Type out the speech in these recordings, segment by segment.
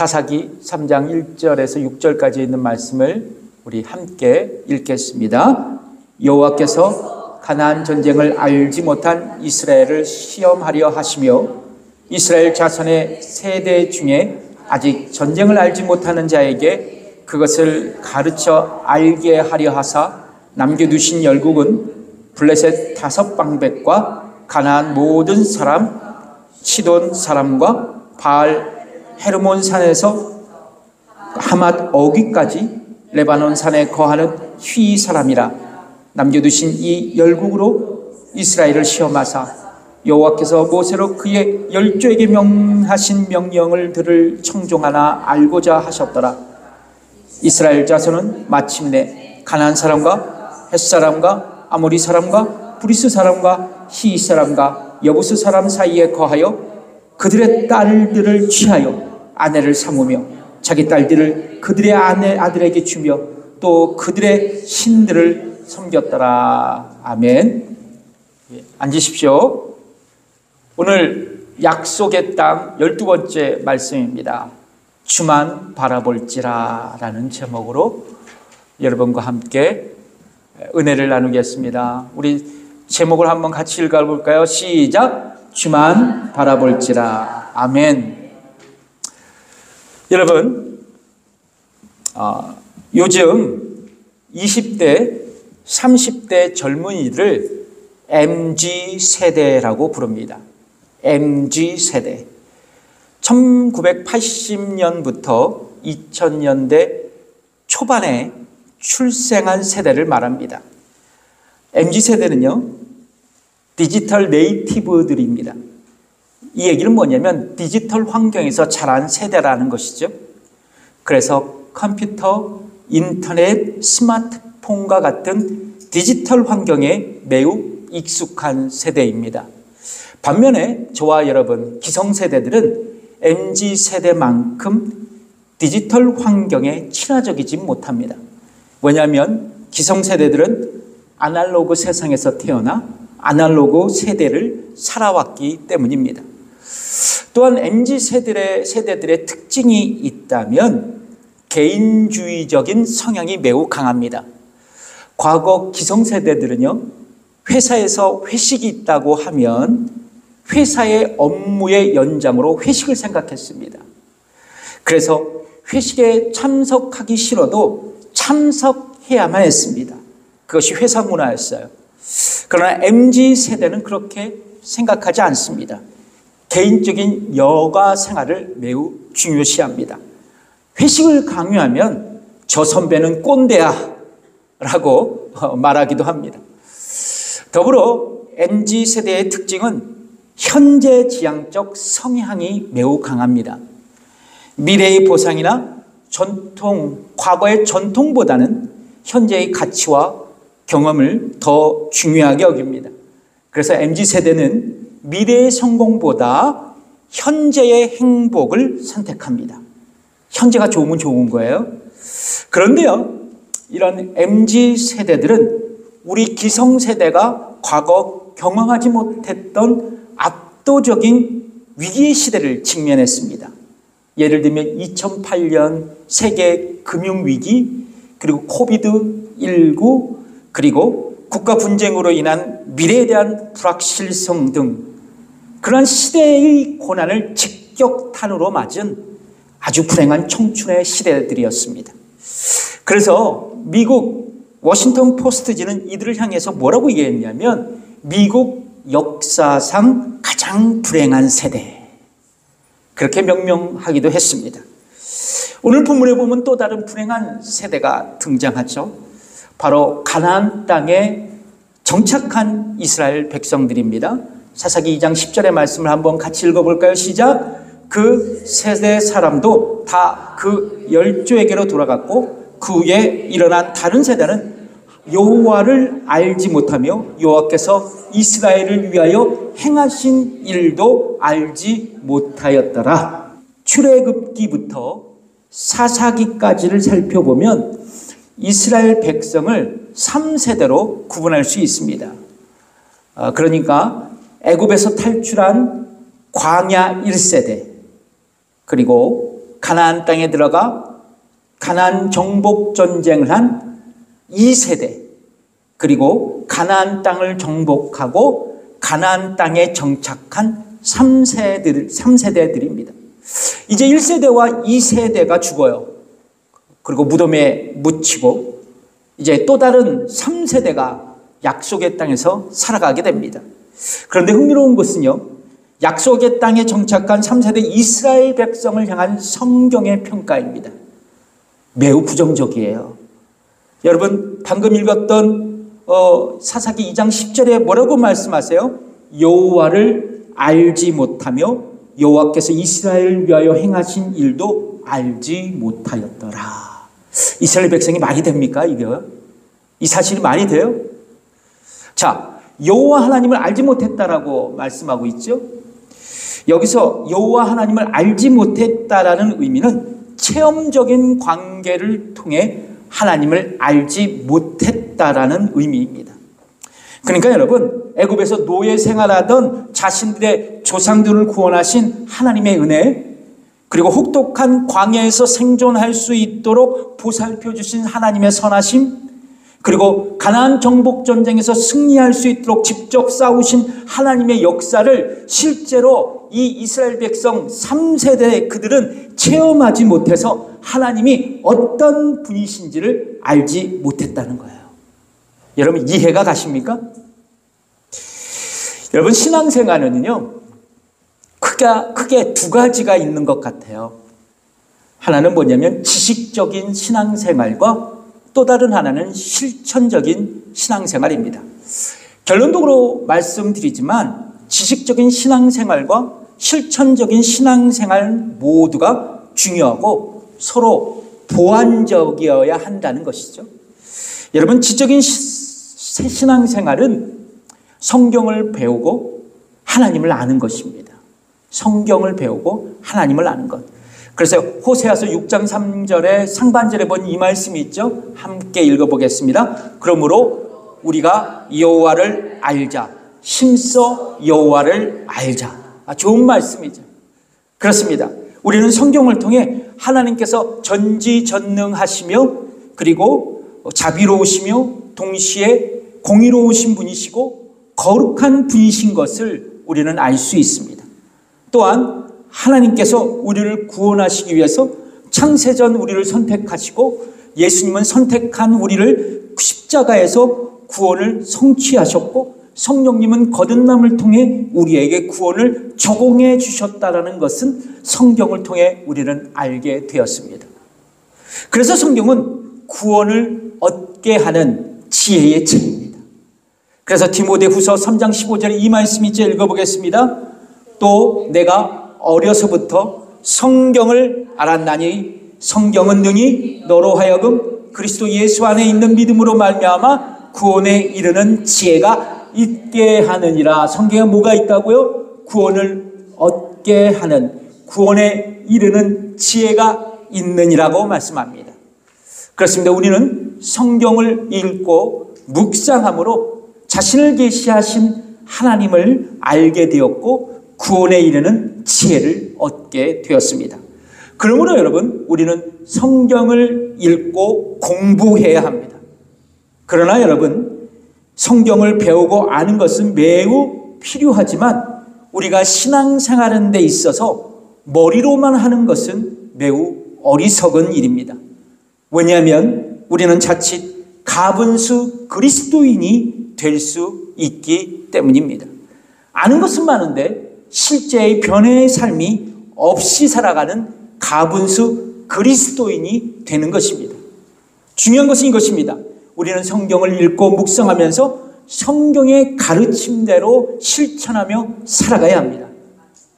사사기 3장 1절에서 6절까지 있는 말씀을 우리 함께 읽겠습니다. 여호와께서 가나안 전쟁을 알지 못한 이스라엘을 시험하려 하시며 이스라엘 자손의 세대 중에 아직 전쟁을 알지 못하는 자에게 그것을 가르쳐 알게 하려 하사 남겨두신 열국은 블레셋 5방백과 가나안 모든 사람, 시돈 사람과 바알 헤르몬 산에서 하맛 어귀까지 레바논 산에 거하는 휘 사람이라. 남겨두신 이 열국으로 이스라엘을 시험하사 여호와께서 모세로 그의 열조에게 명하신 명령을 들을 청종하나 알고자 하셨더라. 이스라엘 자손은 마침내 가나안 사람과 헷 사람과 아모리 사람과 브리스 사람과 히 사람과 여부스 사람 사이에 거하여 그들의 딸들을 취하여 아내를 삼으며 자기 딸들을 그들의 아들에게 주며 또 그들의 신들을 섬겼더라. 아멘. 앉으십시오. 오늘 약속의 땅 12번째 말씀입니다. 주만 바라볼지라 라는 제목으로 여러분과 함께 은혜를 나누겠습니다. 우리 제목을 한번 같이 읽어볼까요? 시작! 주만 바라볼지라. 아멘. 여러분, 요즘 20대, 30대 젊은이들을 MZ세대라고 부릅니다. MZ세대. 1980년부터 2000년대 초반에 출생한 세대를 말합니다. MZ세대는요, 디지털 네이티브들입니다. 이 얘기는 뭐냐면 디지털 환경에서 자란 세대라는 것이죠. 그래서 컴퓨터, 인터넷, 스마트폰과 같은 디지털 환경에 매우 익숙한 세대입니다. 반면에 저와 여러분 기성세대들은 MZ세대만큼 디지털 환경에 친화적이지 못합니다. 왜냐하면 기성세대들은 아날로그 세상에서 태어나 아날로그 세대를 살아왔기 때문입니다. 또한 MZ세대들의 특징이 있다면 개인주의적인 성향이 매우 강합니다. 과거 기성세대들은요, 회사에서 회식이 있다고 하면 회사의 업무의 연장으로 회식을 생각했습니다. 그래서 회식에 참석하기 싫어도 참석해야만 했습니다. 그것이 회사 문화였어요. 그러나 MZ세대는 그렇게 생각하지 않습니다. 개인적인 여가 생활을 매우 중요시합니다. 회식을 강요하면 저 선배는 꼰대야 라고 말하기도 합니다. 더불어 MZ세대의 특징은 현재지향적 성향이 매우 강합니다. 미래의 보상이나 과거의 전통보다는 현재의 가치와 경험을 더 중요하게 여깁니다. 그래서 MZ세대는 미래의 성공보다 현재의 행복을 선택합니다. 현재가 좋으면 좋은 거예요. 그런데요, 이런 MZ세대들은 우리 기성세대가 과거 경험하지 못했던 압도적인 위기의 시대를 직면했습니다. 예를 들면 2008년 세계 금융위기, 그리고 코비드19, 그리고 국가 분쟁으로 인한 미래에 대한 불확실성 등 그런 시대의 고난을 직격탄으로 맞은 아주 불행한 청춘의 시대들이었습니다. 그래서 미국 워싱턴 포스트지는 이들을 향해서 뭐라고 얘기했냐면 미국 역사상 가장 불행한 세대, 그렇게 명명하기도 했습니다. 오늘 본문에 보면 또 다른 불행한 세대가 등장하죠. 바로 가나안 땅에 정착한 이스라엘 백성들입니다. 사사기 2장 10절의 말씀을 한번 같이 읽어볼까요? 시작! 그 세대 사람도 다 그 열조에게로 돌아갔고 그 후에 일어난 다른 세대는 여호와를 알지 못하며 여호와께서 이스라엘을 위하여 행하신 일도 알지 못하였더라. 출애굽기부터 사사기까지를 살펴보면 이스라엘 백성을 3세대로 구분할 수 있습니다. 그러니까 애굽에서 탈출한 광야 1세대, 그리고 가나안 땅에 들어가 가나안 정복 전쟁을 한 2세대, 그리고 가나안 땅을 정복하고 가나안 땅에 정착한 3세대들입니다. 이제 1세대와 2세대가 죽어요. 그리고 무덤에 묻히고 이제 또 다른 3세대가 약속의 땅에서 살아가게 됩니다. 그런데 흥미로운 것은요, 약속의 땅에 정착한 3세대 이스라엘 백성을 향한 성경의 평가입니다. 매우 부정적이에요. 여러분, 방금 읽었던 사사기 2장 10절에 뭐라고 말씀하세요? 여호와를 알지 못하며 여호와께서 이스라엘을 위하여 행하신 일도 알지 못하였더라. 이스라엘 백성이 말이 됩니까? 이게요? 이 사실이 말이 돼요? 자, 여호와 하나님을 알지 못했다라고 말씀하고 있죠. 여기서 여호와 하나님을 알지 못했다라는 의미는 체험적인 관계를 통해 하나님을 알지 못했다라는 의미입니다. 그러니까 여러분, 애굽에서 노예 생활하던 자신들의 조상들을 구원하신 하나님의 은혜, 그리고 혹독한 광야에서 생존할 수 있도록 보살펴 주신 하나님의 선하심, 그리고 가나안 정복 전쟁에서 승리할 수 있도록 직접 싸우신 하나님의 역사를 실제로 이 이스라엘 백성 3세대 그들은 체험하지 못해서 하나님이 어떤 분이신지를 알지 못했다는 거예요. 여러분, 이해가 가십니까? 여러분, 신앙생활은요, 크게 두 가지가 있는 것 같아요. 하나는 뭐냐면 지식적인 신앙생활과 또 다른 하나는 실천적인 신앙생활입니다. 결론적으로 말씀드리지만 지식적인 신앙생활과 실천적인 신앙생활 모두가 중요하고 서로 보완적이어야 한다는 것이죠. 여러분, 지적인 신앙생활은 성경을 배우고 하나님을 아는 것입니다. 성경을 배우고 하나님을 아는 것. 그래서 호세아서 6장 3절에 상반절에 본 이 말씀이 있죠. 함께 읽어보겠습니다. 그러므로 우리가 여호와를 알자. 힘써 여호와를 알자. 좋은 말씀이죠. 그렇습니다. 우리는 성경을 통해 하나님께서 전지전능하시며 그리고 자비로우시며 동시에 공의로우신 분이시고 거룩한 분이신 것을 우리는 알 수 있습니다. 또한 하나님께서 우리를 구원하시기 위해서 창세전 우리를 선택하시고 예수님은 선택한 우리를 십자가에서 구원을 성취하셨고 성령님은 거듭남을 통해 우리에게 구원을 적용해 주셨다는 것은 성경을 통해 우리는 알게 되었습니다. 그래서 성경은 구원을 얻게 하는 지혜의 책입니다. 그래서 디모데후서 3장 15절에 이 말씀이 있죠. 읽어보겠습니다. 또 내가 어려서부터 성경을 알았나니 성경은 능히 너로 하여금 그리스도 예수 안에 있는 믿음으로 말미암아 구원에 이르는 지혜가 있게 하느니라. 성경에 뭐가 있다고요? 구원을 얻게 하는, 구원에 이르는 지혜가 있느니라고 말씀합니다. 그렇습니다. 우리는 성경을 읽고 묵상함으로 자신을 계시하신 하나님을 알게 되었고 구원에 이르는 지혜를 얻게 되었습니다. 그러므로 여러분, 우리는 성경을 읽고 공부해야 합니다. 그러나 여러분, 성경을 배우고 아는 것은 매우 필요하지만 우리가 신앙생활하는 데 있어서 머리로만 하는 것은 매우 어리석은 일입니다. 왜냐하면 우리는 자칫 가분수 그리스도인이 될 수 있기 때문입니다. 아는 것은 많은데 실제의 변화의 삶이 없이 살아가는 가분수 그리스도인이 되는 것입니다. 중요한 것은 이것입니다. 우리는 성경을 읽고 묵상하면서 성경의 가르침대로 실천하며 살아가야 합니다.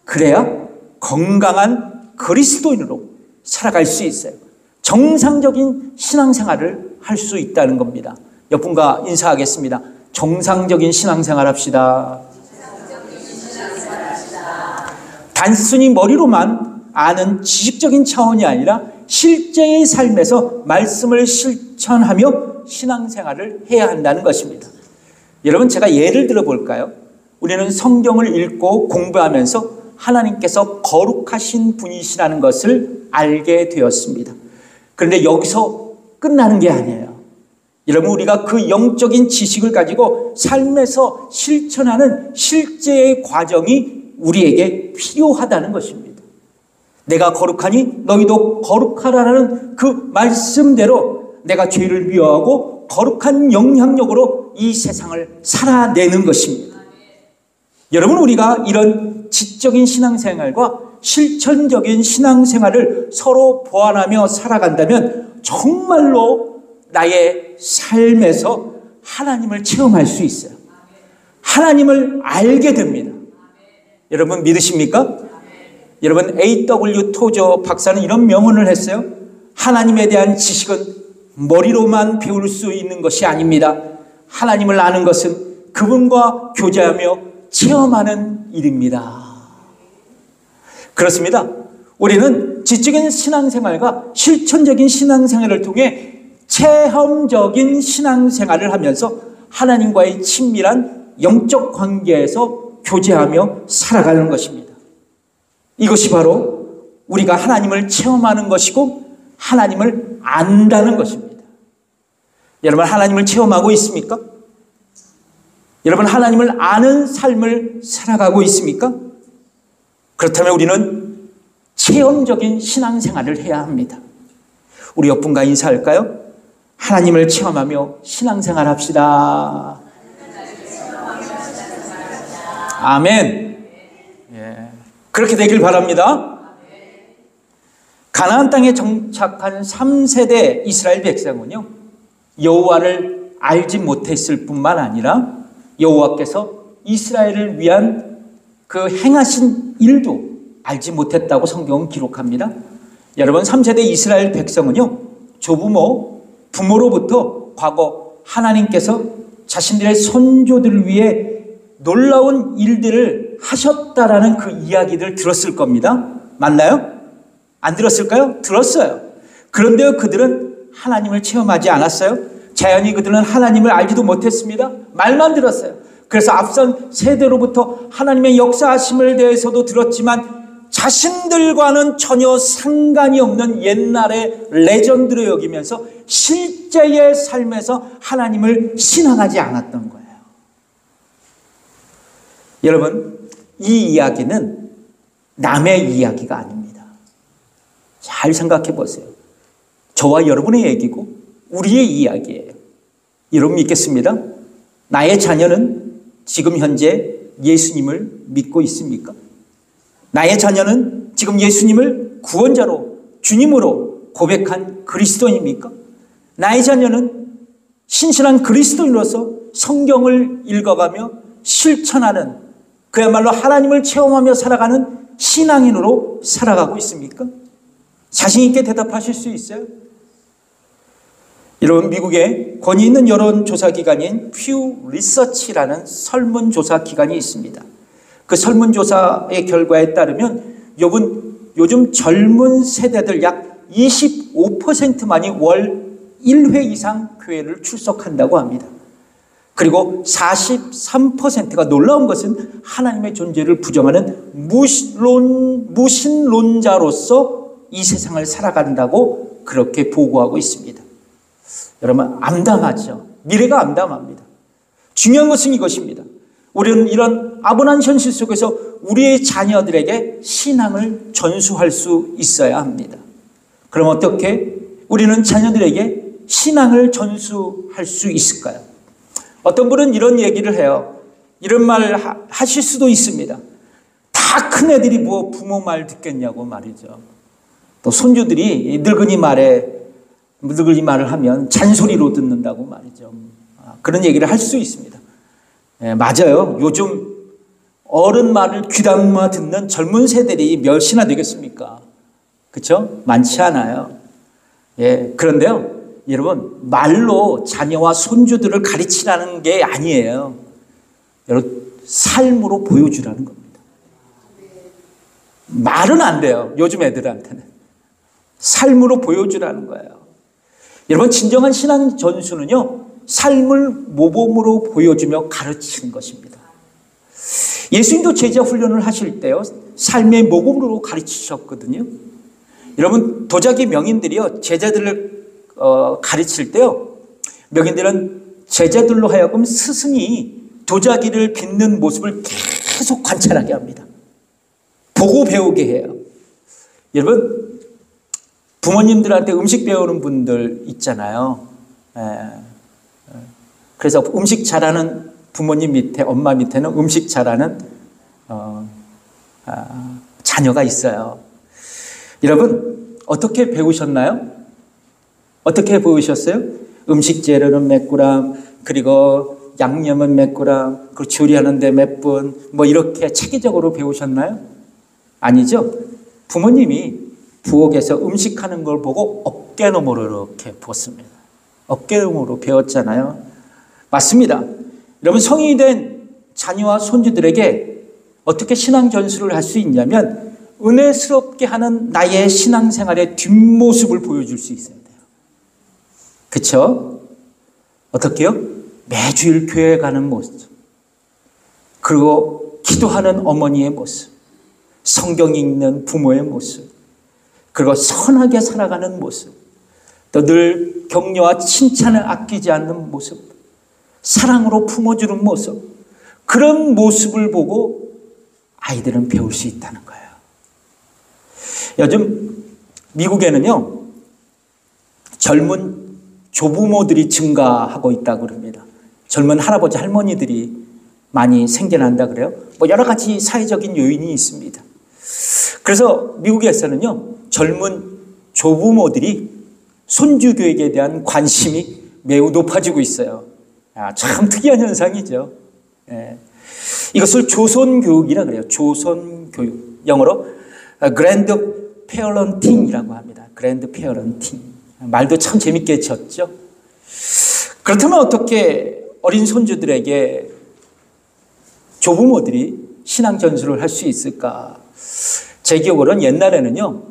그래야 건강한 그리스도인으로 살아갈 수 있어요. 정상적인 신앙생활을 할 수 있다는 겁니다. 옆분과 인사하겠습니다. 정상적인 신앙생활 합시다. 단순히 머리로만 아는 지식적인 차원이 아니라 실제의 삶에서 말씀을 실천하며 신앙생활을 해야 한다는 것입니다. 여러분, 제가 예를 들어 볼까요? 우리는 성경을 읽고 공부하면서 하나님께서 거룩하신 분이시라는 것을 알게 되었습니다. 그런데 여기서 끝나는 게 아니에요. 여러분, 우리가 그 영적인 지식을 가지고 삶에서 실천하는 실제의 과정이 우리에게 필요하다는 것입니다. 내가 거룩하니 너희도 거룩하라는 그 말씀대로 내가 죄를 미워하고 거룩한 영향력으로 이 세상을 살아내는 것입니다. 여러분, 우리가 이런 지적인 신앙생활과 실천적인 신앙생활을 서로 보완하며 살아간다면 정말로 나의 삶에서 하나님을 체험할 수 있어요. 하나님을 알게 됩니다. 여러분, 믿으십니까? 여러분, A.W. 토저 박사는 이런 명언을 했어요. 하나님에 대한 지식은 머리로만 배울 수 있는 것이 아닙니다. 하나님을 아는 것은 그분과 교제하며 체험하는 일입니다. 그렇습니다. 우리는 지적인 신앙생활과 실천적인 신앙생활을 통해 체험적인 신앙생활을 하면서 하나님과의 친밀한 영적 관계에서 교제하며 살아가는 것입니다. 이것이 바로 우리가 하나님을 체험하는 것이고 하나님을 안다는 것입니다. 여러분, 하나님을 체험하고 있습니까? 여러분, 하나님을 아는 삶을 살아가고 있습니까? 그렇다면 우리는 체험적인 신앙생활을 해야 합니다. 우리 옆분과 인사할까요? 하나님을 체험하며 신앙생활 합시다. 아멘. 예. 그렇게 되길 바랍니다. 가나안 땅에 정착한 3세대 이스라엘 백성은요, 여호와를 알지 못했을 뿐만 아니라 여호와께서 이스라엘을 위한 그 행하신 일도 알지 못했다고 성경은 기록합니다. 여러분, 3세대 이스라엘 백성은요, 조부모, 부모로부터 과거 하나님께서 자신들의 선조들을 위해 놀라운 일들을 하셨다라는 그 이야기를 들었을 겁니다. 맞나요? 안 들었을까요? 들었어요. 그런데 그들은 하나님을 체험하지 않았어요. 자연히 그들은 하나님을 알지도 못했습니다. 말만 들었어요. 그래서 앞선 세대로부터 하나님의 역사하심을 대해서도 들었지만 자신들과는 전혀 상관이 없는 옛날의 레전드로 여기면서 실제의 삶에서 하나님을 신앙하지 않았던 거예요. 여러분, 이 이야기는 남의 이야기가 아닙니다. 잘 생각해 보세요. 저와 여러분의 얘기고 우리의 이야기예요. 여러분, 믿겠습니다? 나의 자녀는 지금 현재 예수님을 믿고 있습니까? 나의 자녀는 지금 예수님을 구원자로, 주님으로 고백한 그리스도인입니까? 나의 자녀는 신실한 그리스도인으로서 성경을 읽어가며 실천하는, 그야말로 하나님을 체험하며 살아가는 신앙인으로 살아가고 있습니까? 자신 있게 대답하실 수 있어요? 여러분, 미국의 권위 있는 여론조사 기관인 퓨 리서치라는 설문조사 기관이 있습니다. 그 설문조사의 결과에 따르면 요즘 젊은 세대들 약 25%만이 월 1회 이상 교회를 출석한다고 합니다. 그리고 43%가, 놀라운 것은 하나님의 존재를 부정하는 무신론자로서 이 세상을 살아간다고 그렇게 보고하고 있습니다. 여러분, 암담하죠. 미래가 암담합니다. 중요한 것은 이것입니다. 우리는 이런 아분한 현실 속에서 우리의 자녀들에게 신앙을 전수할 수 있어야 합니다. 그럼 어떻게 우리는 자녀들에게 신앙을 전수할 수 있을까요? 어떤 분은 이런 얘기를 해요. 이런 말을 하실 수도 있습니다. 다 큰 애들이 뭐 부모 말 듣겠냐고 말이죠. 또 손주들이 늙은이 말을 하면 잔소리로 듣는다고 말이죠. 그런 얘기를 할 수 있습니다. 예, 맞아요. 요즘 어른 말을 귀담아 듣는 젊은 세대들이 몇이나 되겠습니까? 그렇죠? 많지 않아요. 예, 그런데요, 여러분, 말로 자녀와 손주들을 가르치라는 게 아니에요. 여러분, 삶으로 보여주라는 겁니다. 말은 안 돼요. 요즘 애들한테는. 삶으로 보여주라는 거예요. 여러분, 진정한 신앙 전수는요, 삶을 모범으로 보여주며 가르치는 것입니다. 예수님도 제자 훈련을 하실 때요, 삶의 모범으로 가르치셨거든요. 여러분, 도자기 명인들이요, 제자들을 가르칠 때요, 명인들은 제자들로 하여금 스승이 도자기를 빚는 모습을 계속 관찰하게 합니다. 보고 배우게 해요. 여러분, 부모님들한테 음식 배우는 분들 있잖아요. 그래서 음식 잘하는 부모님 밑에, 엄마 밑에는 음식 잘하는 자녀가 있어요. 여러분, 어떻게 배우셨나요? 어떻게 배우셨어요? 음식 재료는 몇 그램, 그리고 양념은 몇 그램, 그리고 조리하는데 몇 분, 뭐 이렇게 체계적으로 배우셨나요? 아니죠? 부모님이 부엌에서 음식하는 걸 보고 어깨너머로 이렇게 보았습니다. 어깨너머로 배웠잖아요. 맞습니다. 여러분, 성인이 된 자녀와 손주들에게 어떻게 신앙 전수를 할 수 있냐면 은혜스럽게 하는 나의 신앙생활의 뒷모습을 보여줄 수 있어야 돼요. 그렇죠? 어떻게요? 매주일 교회 가는 모습, 그리고 기도하는 어머니의 모습, 성경 읽는 부모의 모습, 그리고 선하게 살아가는 모습, 또 늘 격려와 칭찬을 아끼지 않는 모습, 사랑으로 품어주는 모습, 그런 모습을 보고 아이들은 배울 수 있다는 거예요. 요즘 미국에는요, 젊은 조부모들이 증가하고 있다고 그럽니다. 젊은 할아버지 할머니들이 많이 생겨난다 그래요. 뭐 여러 가지 사회적인 요인이 있습니다. 그래서 미국에서는요, 젊은 조부모들이 손주 교육에 대한 관심이 매우 높아지고 있어요. 참 특이한 현상이죠. 이것을 조선교육이라 그래요. 조선교육. 영어로 그랜드 페어런팅이라고 합니다. 그랜드 페어런팅. 말도 참 재밌게 졌죠. 그렇다면 어떻게 어린 손주들에게 조부모들이 신앙 전수를 할 수 있을까? 제 기억으로는 옛날에는요,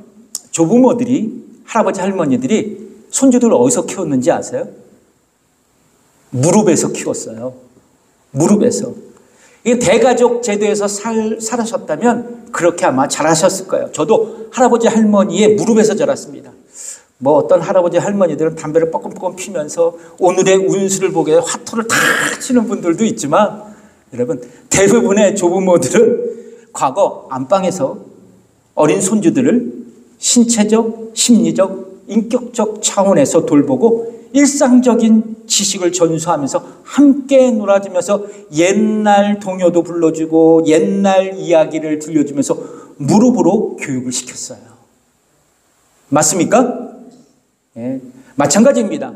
조부모들이, 할아버지 할머니들이 손주들을 어디서 키웠는지 아세요? 무릎에서 키웠어요. 무릎에서. 이게 대가족 제도에서 살아셨다면 그렇게 아마 잘하셨을 거예요. 저도 할아버지 할머니의 무릎에서 자랐습니다. 뭐 어떤 할아버지 할머니들은 담배를 뻐끔뻐끔 피면서 오늘의 운수를 보게 화투를 다 치는 분들도 있지만, 여러분, 대부분의 조부모들은 과거 안방에서 어린 손주들을 신체적, 심리적, 인격적 차원에서 돌보고 일상적인 지식을 전수하면서 함께 놀아주면서 옛날 동요도 불러주고 옛날 이야기를 들려주면서 무릎으로 교육을 시켰어요. 맞습니까? 예, 마찬가지입니다.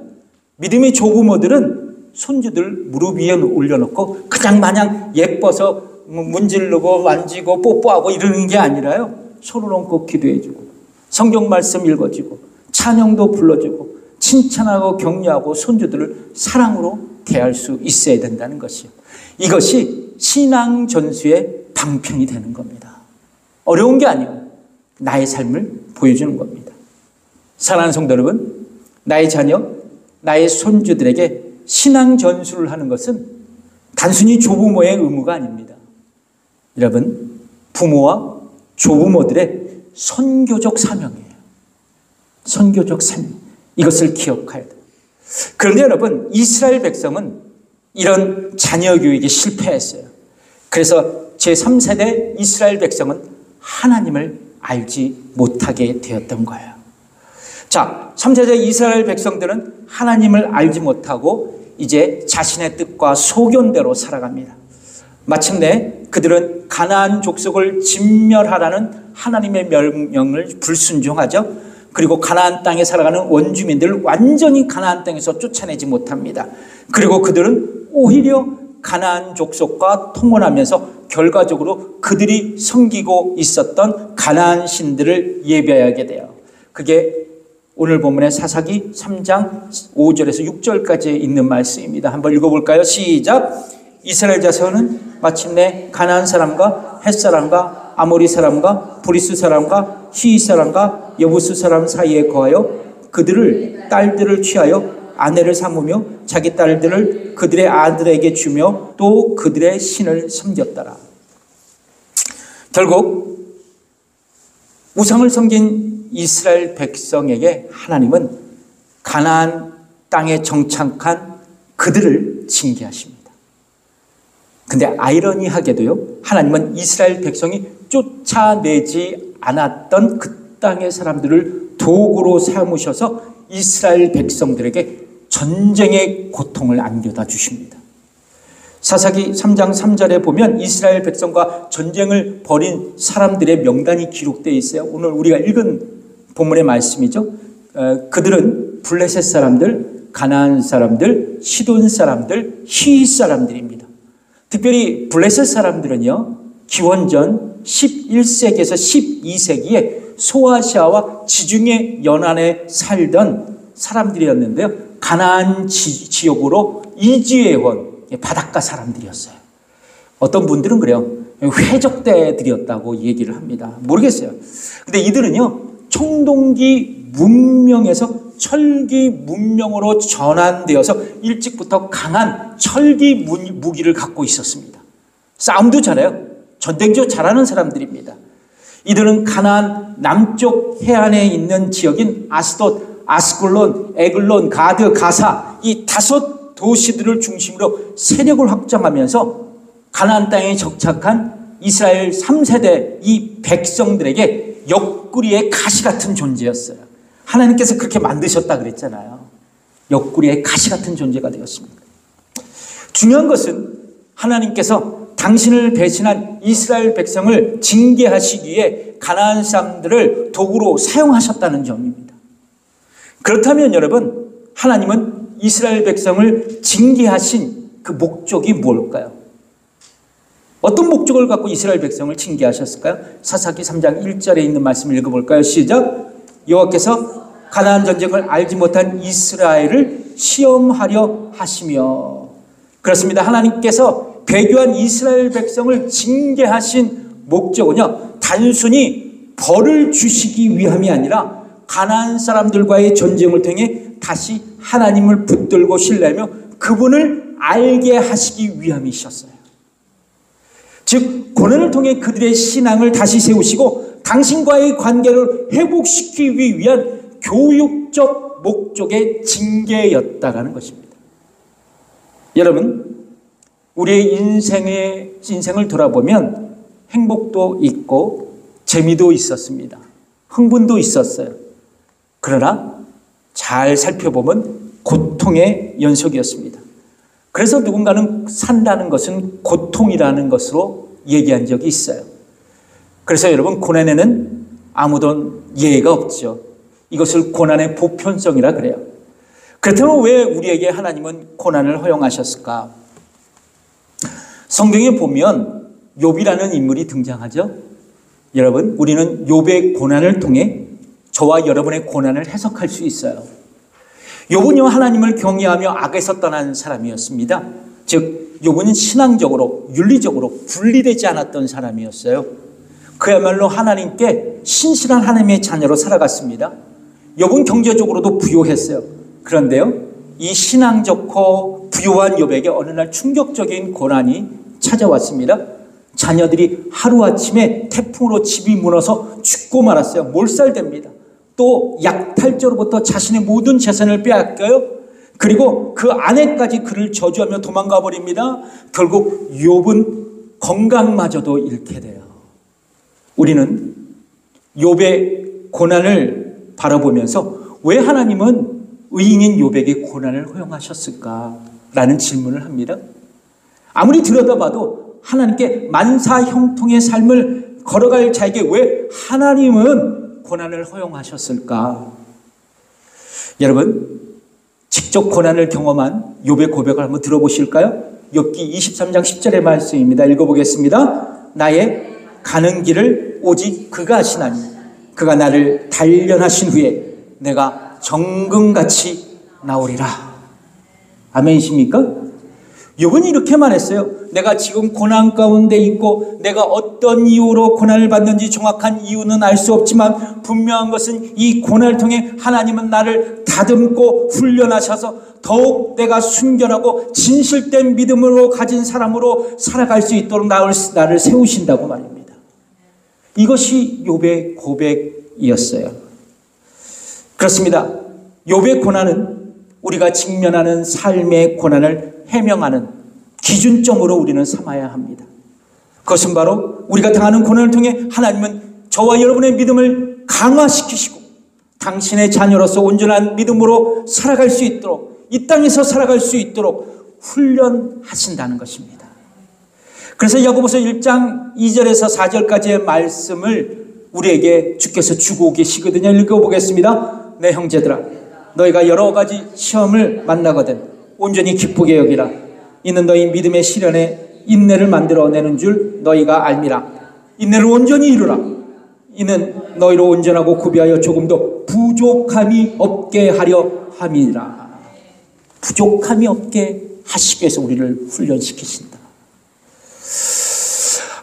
믿음의 조부모들은 손주들 무릎 위에 올려놓고 그냥 마냥 예뻐서 문지르고 만지고 뽀뽀하고 이러는 게 아니라요, 손을 얹고 기도해주고 성경 말씀 읽어주고 찬양도 불러주고 칭찬하고 격려하고 손주들을 사랑으로 대할 수 있어야 된다는 것이요. 이것이 신앙 전수의 방편이 되는 겁니다. 어려운 게 아니에요. 나의 삶을 보여주는 겁니다. 사랑하는 성도 여러분, 나의 자녀, 나의 손주들에게 신앙 전수를 하는 것은 단순히 조부모의 의무가 아닙니다. 여러분, 부모와 조부모들의 선교적 사명이에요. 선교적 사명. 이것을 기억해야 돼요. 그런데 여러분, 이스라엘 백성은 이런 자녀 교육에 실패했어요. 그래서 제3세대 이스라엘 백성은 하나님을 알지 못하게 되었던 거예요. 자, 3세대 이스라엘 백성들은 하나님을 알지 못하고 이제 자신의 뜻과 소견대로 살아갑니다. 마침내 그들은 가나안 족속을 진멸하라는 하나님의 명령을 불순종하죠. 그리고 가나안 땅에 살아가는 원주민들을 완전히 가나안 땅에서 쫓아내지 못합니다. 그리고 그들은 오히려 가나안 족속과 통혼하면서 결과적으로 그들이 섬기고 있었던 가나안 신들을 예배하게 돼요. 그게 오늘 본문의 사사기 3장 5절에서 6절까지 있는 말씀입니다. 한번 읽어볼까요? 시작! 이스라엘 자손은 마침내 가나안 사람과 헷 사람과 아모리 사람과 브리스 사람과 히위 사람과 여부스 사람 사이에 거하여 그들을 딸들을 취하여 아내를 삼으며 자기 딸들을 그들의 아들에게 주며 또 그들의 신을 섬겼더라. 결국 우상을 섬긴 이스라엘 백성에게 하나님은 가나안 땅에 정착한 그들을 징계하십니다. 근데 아이러니하게도요, 하나님은 이스라엘 백성이 쫓아내지 않았던 그 땅의 사람들을 도구로 삼으셔서 이스라엘 백성들에게 전쟁의 고통을 안겨다 주십니다. 사사기 3장 3절에 보면 이스라엘 백성과 전쟁을 벌인 사람들의 명단이 기록되어 있어요. 오늘 우리가 읽은 본문의 말씀이죠. 그들은 블레셋 사람들, 가나안 사람들, 시돈 사람들, 히윗 사람들입니다. 특별히 블레셋 사람들은요, 기원전 11세기에서 12세기에 소아시아와 지중해 연안에 살던 사람들이었는데요, 가나안 지역으로 이주해온 바닷가 사람들이었어요. 어떤 분들은 그래요, 회적대들이었다고 얘기를 합니다. 모르겠어요. 근데 이들은요, 청동기 문명에서 철기 문명으로 전환되어서 일찍부터 강한 철기 무기를 갖고 있었습니다. 싸움도 잘해요. 전쟁도 잘하는 사람들입니다. 이들은 가나안 남쪽 해안에 있는 지역인 아스돗, 아스글론, 에글론, 가드, 가사 이 5 도시들을 중심으로 세력을 확장하면서 가나안 땅에 정착한 이스라엘 3세대 이 백성들에게 옆구리의 가시 같은 존재였어요. 하나님께서 그렇게 만드셨다 그랬잖아요. 옆구리의 가시 같은 존재가 되었습니다. 중요한 것은 하나님께서 당신을 배신한 이스라엘 백성을 징계하시기 위해 가나안 사람들을 도구로 사용하셨다는 점입니다. 그렇다면 여러분, 하나님은 이스라엘 백성을 징계하신 그 목적이 뭘까요? 어떤 목적을 갖고 이스라엘 백성을 징계하셨을까요? 사사기 3장 1절에 있는 말씀을 읽어볼까요? 시작. 여호와께서 가나안 전쟁을 알지 못한 이스라엘을 시험하려 하시며. 그렇습니다. 하나님께서 배교한 이스라엘 백성을 징계하신 목적은요, 단순히 벌을 주시기 위함이 아니라 가나안 사람들과의 전쟁을 통해 다시 하나님을 붙들고 신뢰하며 그분을 알게 하시기 위함이셨어요. 즉 고난을 통해 그들의 신앙을 다시 세우시고 당신과의 관계를 회복시키기 위한 교육적 목적의 징계였다라는 것입니다. 여러분, 우리의 인생을 돌아보면 행복도 있고 재미도 있었습니다. 흥분도 있었어요. 그러나 잘 살펴보면 고통의 연속이었습니다. 그래서 누군가는 산다는 것은 고통이라는 것으로 얘기한 적이 있어요. 그래서 여러분, 고난에는 아무도 예외가 없죠. 이것을 고난의 보편성이라 그래요. 그렇다면 왜 우리에게 하나님은 고난을 허용하셨을까? 성경에 보면 욥이라는 인물이 등장하죠. 여러분, 우리는 욥의 고난을 통해 저와 여러분의 고난을 해석할 수 있어요. 욥은요, 하나님을 경외하며 악에서 떠난 사람이었습니다. 즉 욥은 신앙적으로 윤리적으로 분리되지 않았던 사람이었어요. 그야말로 하나님께 신실한 하나님의 자녀로 살아갔습니다. 욥은 경제적으로도 부유했어요. 그런데요, 이 신앙적고 부유한 욥에게 어느 날 충격적인 고난이 찾아왔습니다. 자녀들이 하루아침에 태풍으로 집이 무너서 죽고 말았어요. 몰살됩니다. 또 약탈자로부터 자신의 모든 재산을 빼앗겨요. 그리고 그 아내까지 그를 저주하며 도망가 버립니다. 결국 욥은 건강마저도 잃게 돼요. 우리는 욥의 고난을 바라보면서 왜 하나님은 의인인 욥에게 고난을 허용하셨을까라는 질문을 합니다. 아무리 들여다봐도 하나님께 만사형통의 삶을 걸어갈 자에게 왜 하나님은 고난을 허용하셨을까? 여러분, 직접 고난을 경험한 욥의 고백을 한번 들어보실까요? 욥기 23장 10절의 말씀입니다. 읽어보겠습니다. 나의 가는 길을 오직 그가 아시나니 그가 나를 단련하신 후에 내가 정금같이 나오리라. 아멘이십니까? 욥은 이렇게 말했어요. 내가 지금 고난 가운데 있고 내가 어떤 이유로 고난을 받는지 정확한 이유는 알 수 없지만 분명한 것은 이 고난을 통해 하나님은 나를 다듬고 훈련하셔서 더욱 내가 순결하고 진실된 믿음으로 가진 사람으로 살아갈 수 있도록 나를 세우신다고 말입니다. 이것이 욥의 고백이었어요. 그렇습니다. 욥의 고난은 우리가 직면하는 삶의 고난을 해명하는 기준점으로 우리는 삼아야 합니다. 그것은 바로 우리가 당하는 고난을 통해 하나님은 저와 여러분의 믿음을 강화시키시고 당신의 자녀로서 온전한 믿음으로 살아갈 수 있도록, 이 땅에서 살아갈 수 있도록 훈련하신다는 것입니다. 그래서 야고보서 1장 2절에서 4절까지의 말씀을 우리에게 주께서 주고 계시거든요. 읽어보겠습니다. 내 형제들아, 너희가 여러 가지 시험을 만나거든 온전히 기쁘게 여기라. 이는 너희 믿음의 시련에 인내를 만들어내는 줄 너희가 알미라. 인내를 온전히 이루라. 이는 너희로 온전하고 구비하여 조금도 부족함이 없게 하려 함이라. 부족함이 없게 하시기 위해서 우리를 훈련시키신다.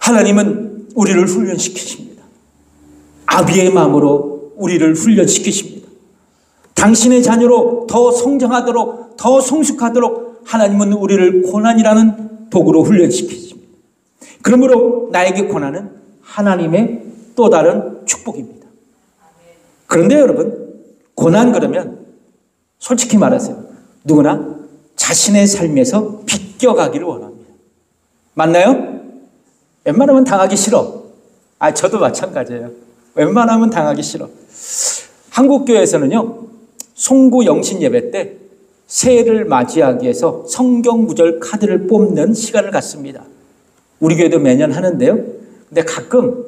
하나님은 우리를 훈련시키십니다. 아비의 마음으로 우리를 훈련시키십니다. 당신의 자녀로 더 성장하도록, 더 성숙하도록 하나님은 우리를 고난이라는 도구로 훈련시키십니다. 그러므로 나에게 고난은 하나님의 또 다른 축복입니다. 그런데 여러분, 고난 그러면 솔직히 말하세요. 누구나 자신의 삶에서 비껴가기를 원합니다. 맞나요? 웬만하면 당하기 싫어. 저도 마찬가지예요. 웬만하면 당하기 싫어. 한국교회에서는요, 송구 영신 예배 때 새해를 맞이하기 위해서 성경 구절 카드를 뽑는 시간을 갖습니다. 우리 교회도 매년 하는데요. 근데 가끔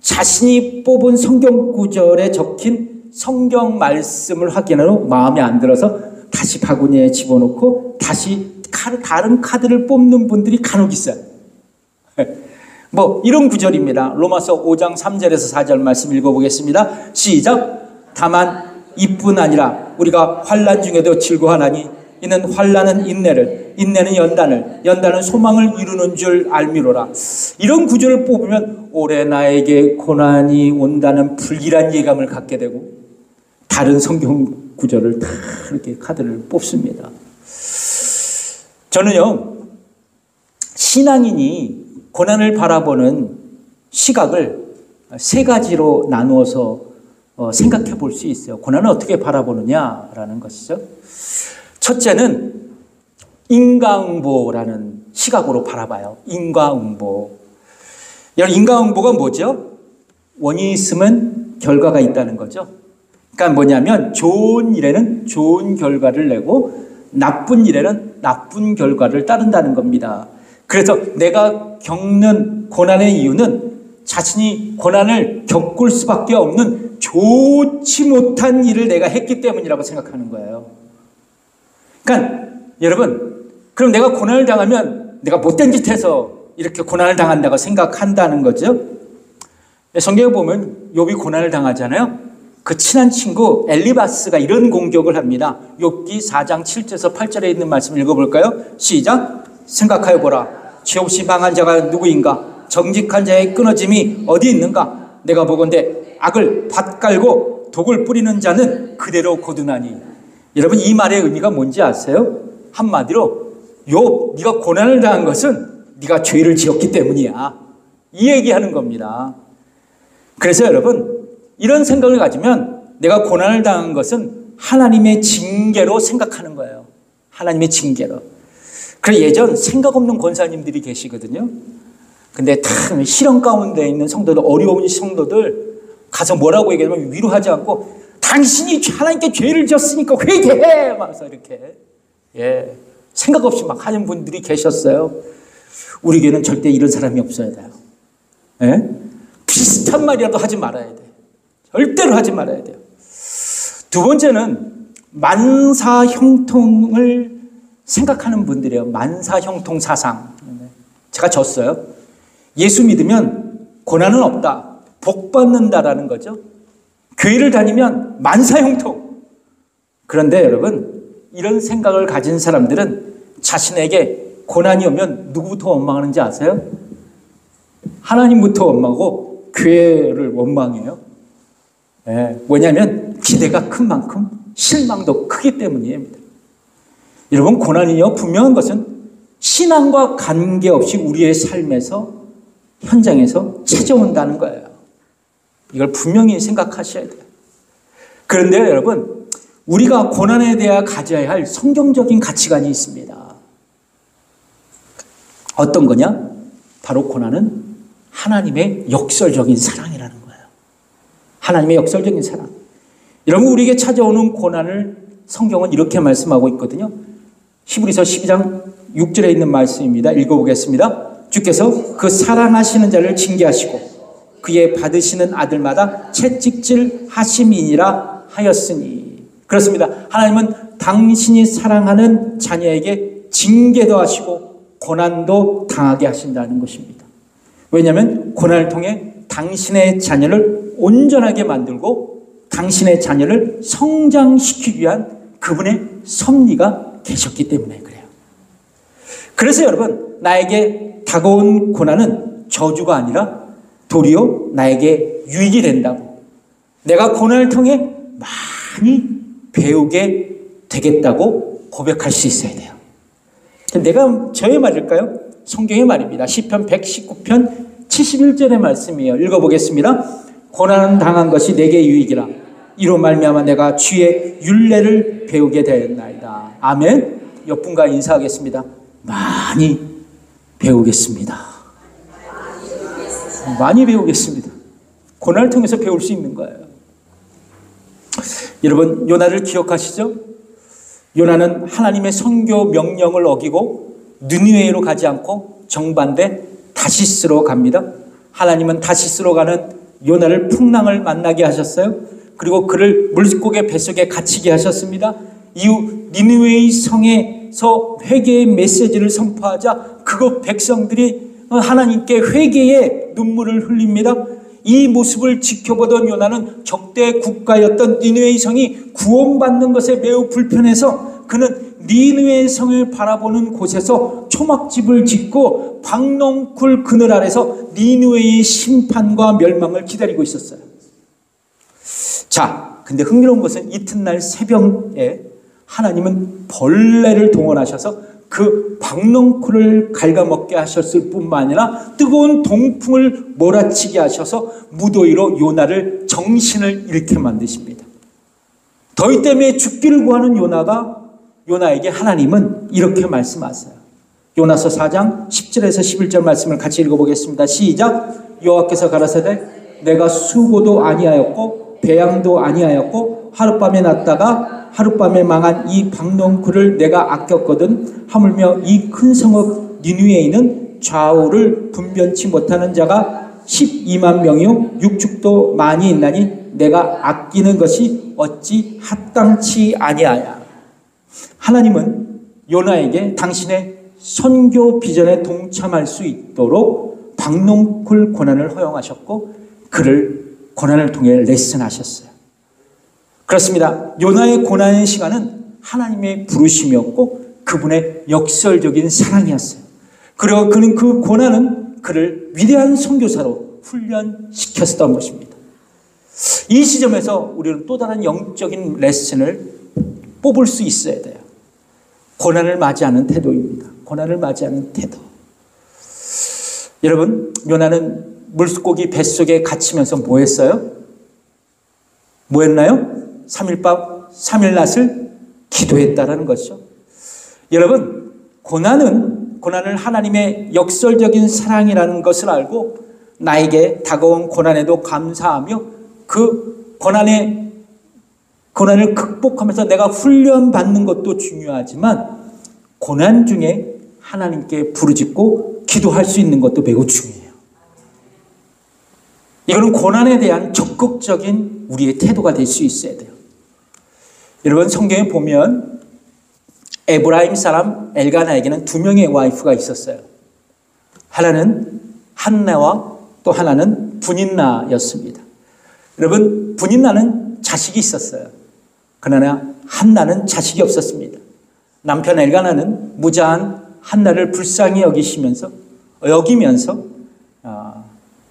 자신이 뽑은 성경 구절에 적힌 성경 말씀을 확인하러 마음에 안 들어서 다시 바구니에 집어넣고 다시 다른 카드를 뽑는 분들이 간혹 있어요. 이런 구절입니다. 로마서 5장 3절에서 4절 말씀 읽어보겠습니다. 시작. 다만 이뿐 아니라 우리가 환난 중에도 즐거워하나니 이는 환난은 인내를, 인내는 연단을, 연단은 소망을 이루는 줄 알미로라. 이런 구절을 뽑으면 올해 나에게 고난이 온다는 불길한 예감을 갖게 되고 다른 성경 구절을 다 이렇게 카드를 뽑습니다. 저는요, 신앙인이 고난을 바라보는 시각을 세 가지로 나누어서 생각해 볼 수 있어요. 고난을 어떻게 바라보느냐라는 것이죠. 첫째는 인과응보라는 시각으로 바라봐요. 인과응보. 여러분, 인과응보가 뭐죠? 원인이 있으면 결과가 있다는 거죠. 그러니까 뭐냐면 좋은 일에는 좋은 결과를 내고 나쁜 일에는 나쁜 결과를 따른다는 겁니다. 그래서 내가 겪는 고난의 이유는 자신이 고난을 겪을 수밖에 없는 좋지 못한 일을 내가 했기 때문이라고 생각하는 거예요. 그러니까 여러분, 그럼 내가 고난을 당하면 내가 못된 짓 해서 이렇게 고난을 당한다고 생각한다는 거죠. 성경에 보면 욥이 고난을 당하잖아요. 그 친한 친구 엘리바스가 이런 공격을 합니다. 욥기 4장 7절에서 8절에 있는 말씀 읽어볼까요? 시작. 생각하여 보라. 죄 없이 망한 자가 누구인가? 정직한 자의 끊어짐이 어디 있는가? 내가 보건대 악을 밭갈고 독을 뿌리는 자는 그대로 거두나니. 여러분, 이 말의 의미가 뭔지 아세요? 한마디로 욥, 네가 고난을 당한 것은 네가 죄를 지었기 때문이야. 이 얘기하는 겁니다. 그래서 여러분, 이런 생각을 가지면 내가 고난을 당한 것은 하나님의 징계로 생각하는 거예요. 하나님의 징계로. 그래서 예전 생각 없는 권사님들이 계시거든요. 근데 참 시련 가운데 있는 성도들, 어려운 성도들 가서 뭐라고 얘기하면 위로하지 않고 당신이 하나님께 죄를 지었으니까 회개해! 막서 이렇게 생각 없이 막 하는 분들이 계셨어요. 우리 교회는 절대 이런 사람이 없어야 돼요. 비슷한 말이라도 하지 말아야 돼. 절대로 하지 말아야 돼요. 두 번째는 만사형통을 생각하는 분들이에요. 만사형통 사상. 제가 졌어요. 예수 믿으면 고난은 없다. 복 받는다라는 거죠. 교회를 다니면 만사형통. 그런데 여러분, 이런 생각을 가진 사람들은 자신에게 고난이 오면 누구부터 원망하는지 아세요? 하나님부터 원망하고 교회를 원망해요. 왜냐하면 기대가 큰 만큼 실망도 크기 때문입니다. 여러분, 고난이요, 분명한 것은 신앙과 관계없이 우리의 삶에서, 현장에서 찾아온다는 거예요. 이걸 분명히 생각하셔야 돼요. 그런데 여러분, 우리가 고난에 대해 가져야 할 성경적인 가치관이 있습니다. 어떤 거냐? 바로 고난은 하나님의 역설적인 사랑이라는 거예요. 하나님의 역설적인 사랑. 여러분, 우리에게 찾아오는 고난을 성경은 이렇게 말씀하고 있거든요. 히브리서 12장 6절에 있는 말씀입니다. 읽어보겠습니다. 주께서 그 사랑하시는 자를 징계하시고 그의 받으시는 아들마다 채찍질 하심이니라 하였으니. 그렇습니다. 하나님은 당신이 사랑하는 자녀에게 징계도 하시고 고난도 당하게 하신다는 것입니다. 왜냐하면 고난을 통해 당신의 자녀를 온전하게 만들고 당신의 자녀를 성장시키기 위한 그분의 섭리가 계셨기 때문에 그래요. 그래서 여러분, 나에게 다가온 고난은 저주가 아니라 도리어 나에게 유익이 된다고, 내가 고난을 통해 많이 배우게 되겠다고 고백할 수 있어야 돼요. 내가 저의 말일까요? 성경의 말입니다. 시편 119편 71절의 말씀이에요. 읽어보겠습니다. 고난은 당한 것이 내게 유익이라. 이로 말미암아 내가 주의 율례를 배우게 되었나이다. 아멘. 옆분과 인사하겠습니다. 많이 배우겠습니다. 많이 배우겠습니다. 고난을 통해서 배울 수 있는 거예요. 여러분, 요나를 기억하시죠? 요나는 하나님의 선교 명령을 어기고 느니웨로 가지 않고 정반대 다시스로 갑니다. 하나님은 다시스로 가는 요나를 풍랑을 만나게 하셨어요. 그리고 그를 물고기 뱃속에 갇히게 하셨습니다. 이후 니느웨의 성에서 회개의 메시지를 선포하자 그곳 백성들이 하나님께 회개의 눈물을 흘립니다. 이 모습을 지켜보던 요나는 적대 국가였던 니느웨의 성이 구원받는 것에 매우 불편해서 그는 니느웨의 성을 바라보는 곳에서 초막집을 짓고 박넝쿨 그늘 아래서 니느웨의 심판과 멸망을 기다리고 있었어요. 자, 근데 흥미로운 것은 이튿날 새벽에 하나님은 벌레를 동원하셔서 그 박넝쿨을 갉아먹게 하셨을 뿐만 아니라 뜨거운 동풍을 몰아치게 하셔서 무더위로 요나를 정신을 잃게 만드십니다. 더위 때문에 죽기를 구하는 요나에게 하나님은 이렇게 말씀하세요. 요나서 4장 10절에서 11절 말씀을 같이 읽어보겠습니다. 시작. 여호와께서 가라사대 내가 수고도 아니하였고 배양도 아니하였고 하룻밤에 났다가 하룻밤에 망한 이 박넝쿨을 내가 아꼈거든. 하물며 이 큰 성읍 니느웨에는 좌우를 분변치 못하는 자가 12만 명이요 육축도 많이 있나니 내가 아끼는 것이 어찌 합당치 아니하야. 하나님은 요나에게 당신의 선교 비전에 동참할 수 있도록 박넝쿨 고난을 허용하셨고 그를 고난을 통해 레슨하셨어요. 그렇습니다. 요나의 고난의 시간은 하나님의 부르심이었고 그분의 역설적인 사랑이었어요. 그리고 그는 그 고난은 그를 위대한 선교사로 훈련시켰던 것입니다. 이 시점에서 우리는 또 다른 영적인 레슨을 뽑을 수 있어야 돼요. 고난을 맞이하는 태도입니다. 고난을 맞이하는 태도. 여러분, 요나는 물고기 뱃속에 갇히면서 뭐 했어요? 뭐 했나요? 3일 밤 3일 낮을 기도했다라는 것이죠. 여러분, 고난을 하나님의 역설적인 사랑이라는 것을 알고 나에게 다가온 고난에도 감사하며 그 고난을 극복하면서 내가 훈련받는 것도 중요하지만 고난 중에 하나님께 부르짖고 기도할 수 있는 것도 매우 중요해요. 이거는 고난에 대한 적극적인 우리의 태도가 될 수 있어야 돼요. 여러분, 성경에 보면 에브라임 사람 엘가나에게는 두 명의 와이프가 있었어요. 하나는 한나와 또 하나는 분인나였습니다. 여러분, 분인나는 자식이 있었어요. 그러나 한나는 자식이 없었습니다. 남편 엘가나는 무자한 한나를 불쌍히 여기면서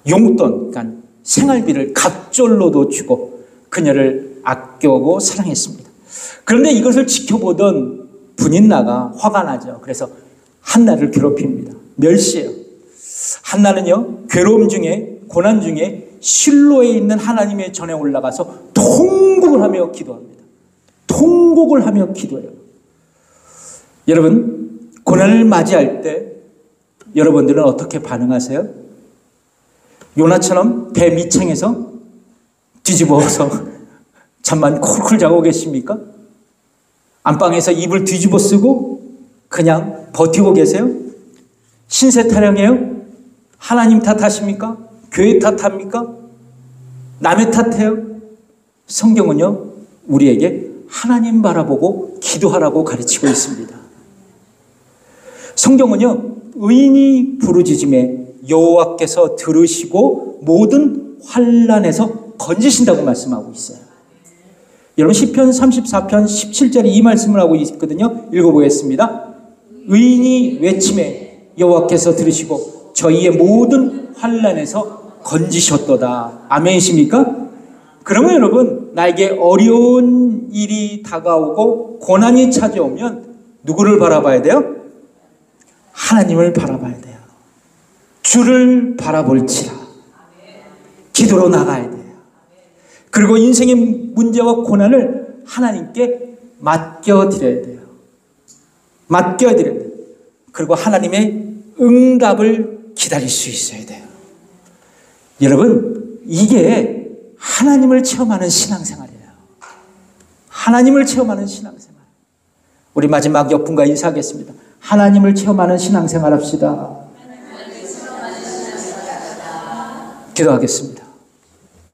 용돈, 그러니까 생활비를 갑절로도 주고 그녀를 아껴고 사랑했습니다. 그런데 이것을 지켜보던 분인나가 화가 나죠. 그래서 한나를 괴롭힙니다. 멸시해요. 한나는요, 괴로움 중에, 고난 중에 실로에 있는 하나님의 전에 올라가서 통곡을 하며 기도합니다. 통곡을 하며 기도해요. 여러분, 고난을 맞이할 때 여러분들은 어떻게 반응하세요? 요나처럼 배 밑창에서 뒤집어서 잠만 콜콜 자고 계십니까? 안방에서 이불 뒤집어 쓰고 그냥 버티고 계세요? 신세 타령해요? 하나님 탓하십니까? 교회 탓합니까? 남의 탓해요? 성경은요, 우리에게 하나님 바라보고 기도하라고 가르치고 있습니다. 성경은요, 의인이 부르짖음에 여호와께서 들으시고 모든 환난에서 건지신다고 말씀하고 있어요. 여러분, 시편 34편 17절에 이 말씀을 하고 있거든요. 읽어보겠습니다. 의인이 외침에 여호와께서 들으시고 저희의 모든 환난에서 건지셨도다. 아멘이십니까? 그러면 여러분, 나에게 어려운 일이 다가오고 고난이 찾아오면 누구를 바라봐야 돼요? 하나님을 바라봐야 돼요. 주를 바라볼지라. 기도로 나가야 돼요. 그리고 인생의 문제와 고난을 하나님께 맡겨드려야 돼요. 맡겨드려야 돼요. 그리고 하나님의 응답을 기다릴 수 있어야 돼요. 여러분, 이게 하나님을 체험하는 신앙생활이에요. 하나님을 체험하는 신앙생활. 우리 마지막 옆분과 인사하겠습니다. 하나님을 체험하는 신앙생활 합시다. 기도하겠습니다.